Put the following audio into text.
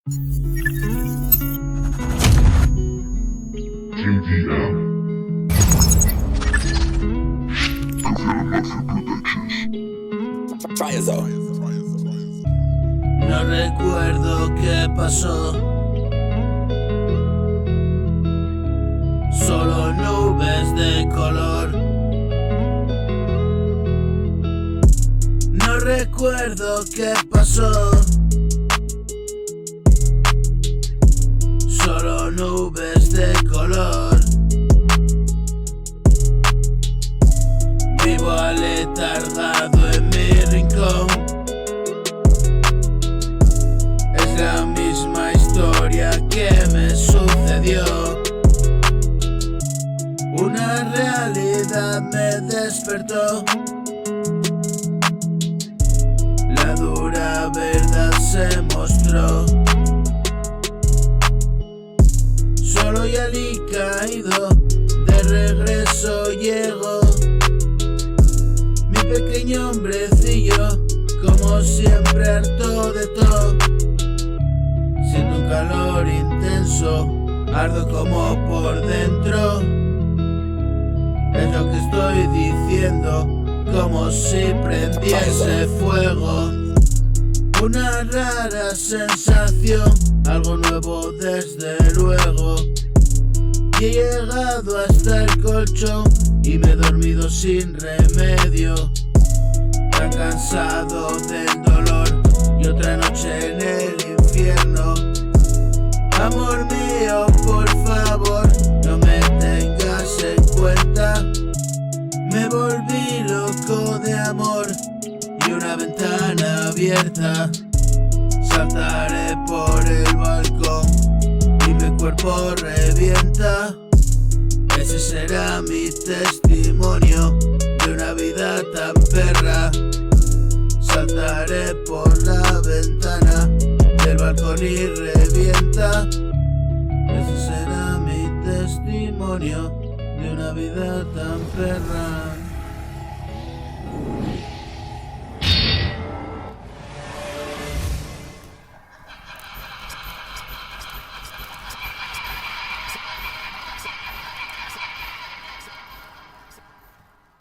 JVM. No recuerdo qué pasó, solo nubes de color. No recuerdo qué pasó, solo nubes de color. Vivo aletargado en mi rincón. Es la misma historia que me sucedió. Una realidad me despertó. La dura verdad se mostró. Solo y alicaído, de regreso llego. Mi pequeño hombrecillo, como siempre harto de todo. Siento un calor intenso, ardo como por dentro. Es lo que estoy diciendo, como si prendiese fuego. Una rara sensación, algo nuevo desde luego. Y he llegado hasta el colchón y me he dormido sin remedio. Tan cansado del dolor y otra noche en el infierno. Amor mío, por favor, no me tengas en cuenta. Me volví loco de amor y una ventana abierta. Saltaré por el balcón y mi cuerpo revienta. Ese será mi testimonio de una vida tan perra. Saltaré por la ventana del balcón y revienta. Ese será mi testimonio de una vida tan perra.